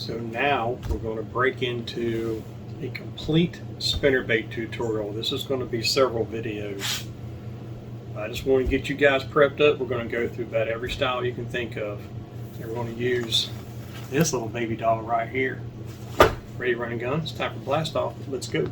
So now we're going to break into a complete spinnerbait tutorial. This is going to be several videos. I just want to get you guys prepped up. We're going to go through about every style you can think of. And we're going to use this little baby doll right here. Ready to run a gun? It's time for blast off. Let's go.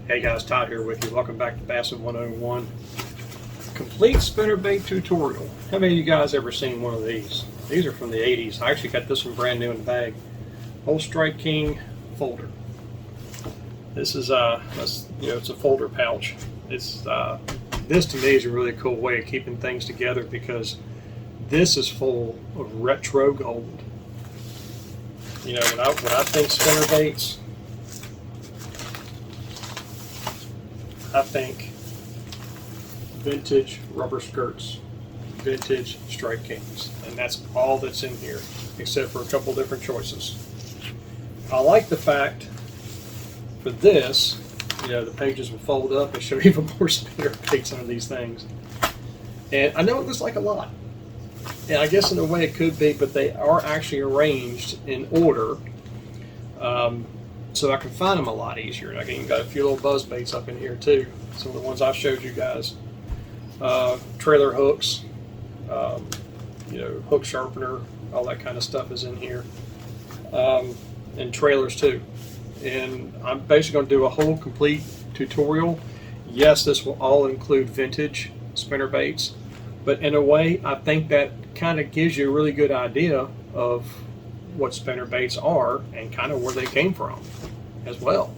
Hey guys, Todd here with you. Welcome back to Bassin 101. Complete spinnerbait tutorial. How many of you guys ever seen one of these? These are from the 80s. I actually got this one brand new in the bag. Old Strike King folder. This is it's a folder pouch. It's this to me is a really cool way of keeping things together because this is full of retro gold. You know, when I think spinnerbaits, I think vintage rubber skirts, vintage Strike Kings, and that's all that's in here, except for a couple different choices. I like the fact for this, you know, the pages will fold up and show even more spinnerbaits on these things. And I know it looks like a lot, and I guess in a way it could be, but they are actually arranged in order. So I can find them a lot easier. And I even got a few little buzz baits up in here too. Some of the ones I showed you guys. Trailer hooks, hook sharpener, all that kind of stuff is in here. And trailers too. And I'm basically going to do a whole complete tutorial. Yes, this will all include vintage spinner baits, but in a way, I think that kind of gives you a really good idea of what spinner baits are and kind of where they came from as well.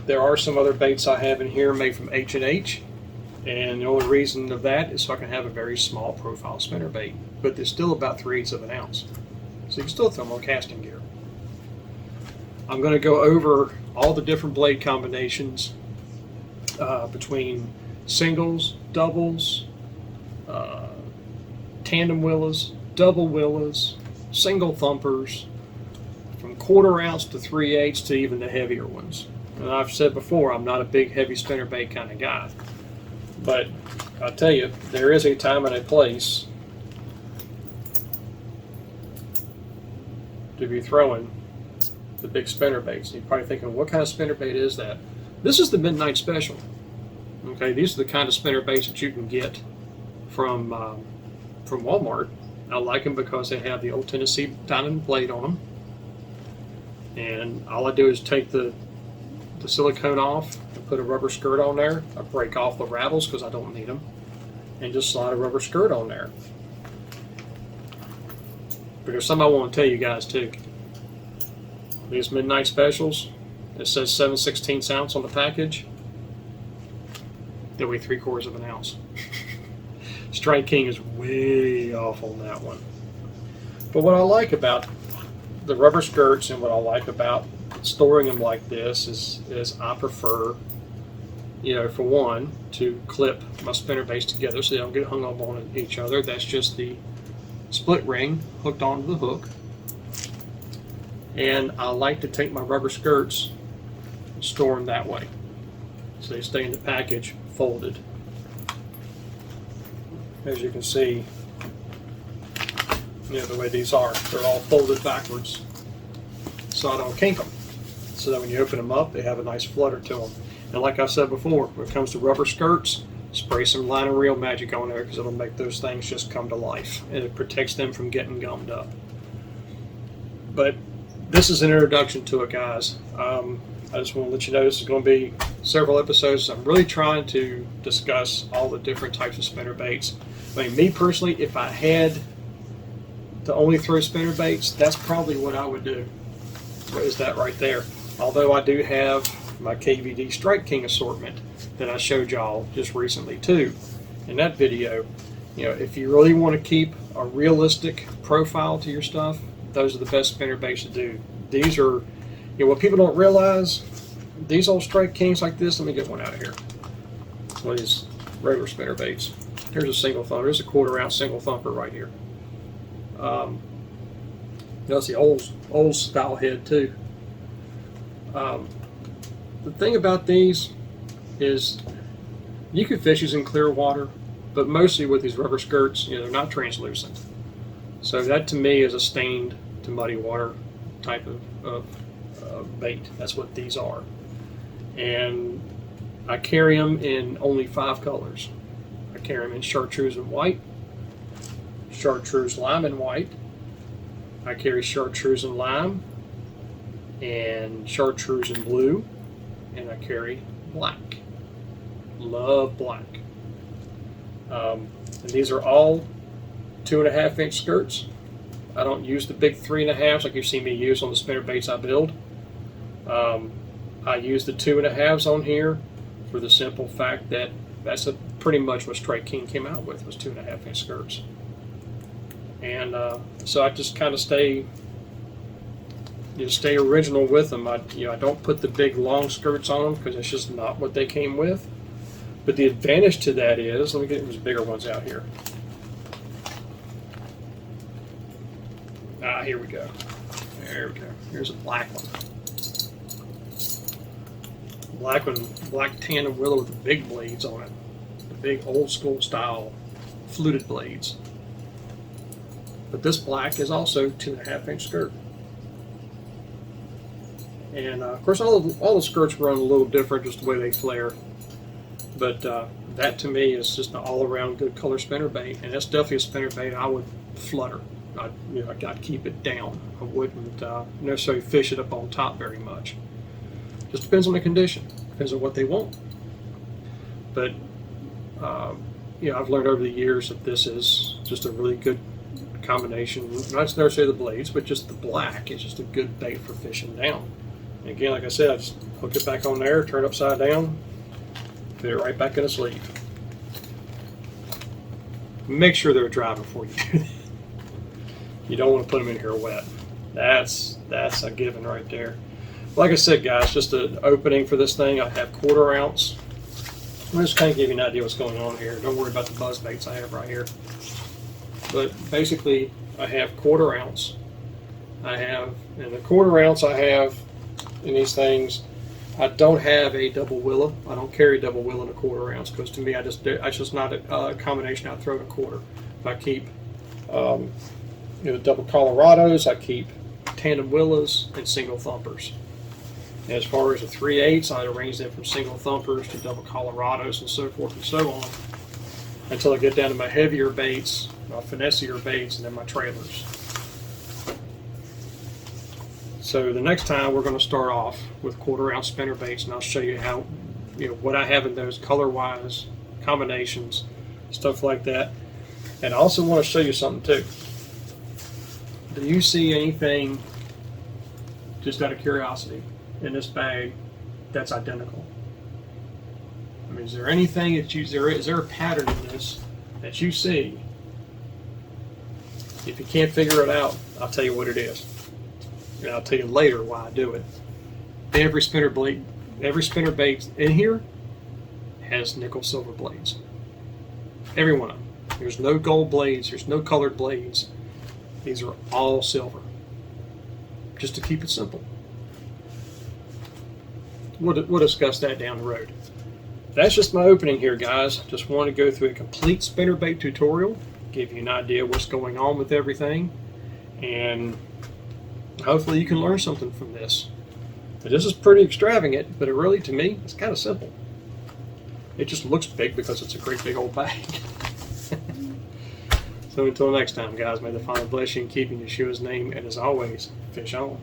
There are some other baits I have in here made from H&H, and the only reason of that is so I can have a very small profile spinner bait, but they're still about 3/8 of an ounce, so you can still throw them on casting gear. I'm going to go over all the different blade combinations between singles, doubles, tandem willows, double willows, single thumpers, from 1/4 ounce to 3/8 to even the heavier ones. And I've said before, I'm not a big heavy spinnerbait kind of guy, but I'll tell you, there is a time and a place to be throwing the big spinnerbaits. You're probably thinking, what kind of spinnerbait is that? This is the Midnight Special. Okay, these are the kind of spinnerbaits that you can get from Walmart. I like them because they have the old Tennessee diamond blade on them. And all I do is take the silicone off and put a rubber skirt on there. I break off the rattles because I don't need them, and just slide a rubber skirt on there. But there's something I want to tell you guys too. These Midnight Specials, it says 7/16 ounce on the package. They weigh 3/4 of an ounce. Strike King is way off on that one. But what I like about the rubber skirts and what I like about storing them like this is I prefer, for one, to clip my spinnerbaits together so they don't get hung up on each other. That's just the split ring hooked onto the hook. And I like to take my rubber skirts and store them that way, so they stay in the package folded. As you can see, the way these are, they're all folded backwards, so I don't kink them. So that when you open them up, they have a nice flutter to them. And like I said before, when it comes to rubber skirts, spray some Line and Reel Magic on there because it'll make those things just come to life, and it protects them from getting gummed up. But this is an introduction to it, guys. I just want to let you know this is going to be several episodes. I'm really trying to discuss all the different types of spinner baits. I mean, me personally, if I had to only throw spinner baits, that's probably what I would do. What is that right there? Although I do have my KVD Strike King assortment that I showed y'all just recently too in that video. If you really want to keep a realistic profile to your stuff, those are the best spinnerbaits to do. These are, what people don't realize, these old Strike Kings like this, let me get one out of here. One of these regular spinnerbaits. Here's a single thumper. There's a 1/4 ounce single thumper right here. That's the old style head too. The thing about these is you can fish these in clear water, but mostly with these rubber skirts, they're not translucent. So that to me is a stained to muddy water type of bait. That's what these are. And I carry them in only 5 colors. I carry them in chartreuse and white, chartreuse, lime, and white. I carry chartreuse and lime, and chartreuse and blue, and I carry black. Love black. And these are all 2.5 inch skirts. I don't use the big 3.5s like you see me use on the spinnerbaits I build. I use the 2.5s on here for the simple fact that that's pretty much what Strike King came out with, was 2.5 inch skirts. And so I just kind of stay original with them. I don't put the big long skirts on them because it's just not what they came with. But the advantage to that is, let me get these bigger ones out here. Here we go. There we go. Here's a black one. Black tandem willow with the big blades on it. The big old school style fluted blades. But this black is also 2.5 inch skirt. And of course all the skirts run a little different, just the way they flare. But that to me is just an all-around good color spinnerbait, and that's definitely a spinnerbait I would flutter. I'd keep it down. I wouldn't necessarily fish it up on top very much. Just depends on the condition, depends on what they want. But I've learned over the years that this is just a really good combination. Not necessarily the blades, but just the black is just a good bait for fishing down. And again, like I said, I just hook it back on there, turn it upside down, fit it right back in the sleeve. Make sure they're dry before you do that. You don't want to put them in here wet. That's a given right there. Like I said, guys, just an opening for this thing. I have 1/4 ounce. I'm just kind of give you an idea what's going on here. Don't worry about the buzz baits I have right here. But basically, I have 1/4 ounce. And the 1/4 ounce I have in these things, I don't have a double willow. I don't carry double willow in a 1/4 ounce because to me, it's just not a combination I throw in a quarter. If I keep the double Colorados, I keep tandem willows and single thumpers. And as far as the 3/8, I arrange them from single thumpers to double Colorados and so forth and so on until I get down to my heavier baits, my finessier baits, and then my trailers. So the next time we're going to start off with 1/4 ounce spinner baits, and I'll show you how, what I have in those color-wise combinations, stuff like that. And I also want to show you something too. Do you see anything, just out of curiosity, in this bag that's identical? I mean, is there anything that is there a pattern in this that you see? If you can't figure it out, I'll tell you what it is. And I'll tell you later why I do it. Every spinnerbait in here has nickel silver blades. Every one of them. There's no gold blades, there's no colored blades. These are all silver. Just to keep it simple. We'll discuss that down the road. That's just my opening here, guys. Just want to go through a complete spinnerbait tutorial, give you an idea of what's going on with everything, and hopefully you can learn something from this. But this is pretty extravagant, but it really, to me, it's kind of simple. It just looks big because it's a great big old bag. So until next time, guys, may the Father bless you and keep in Yeshua's name, and as always, fish on.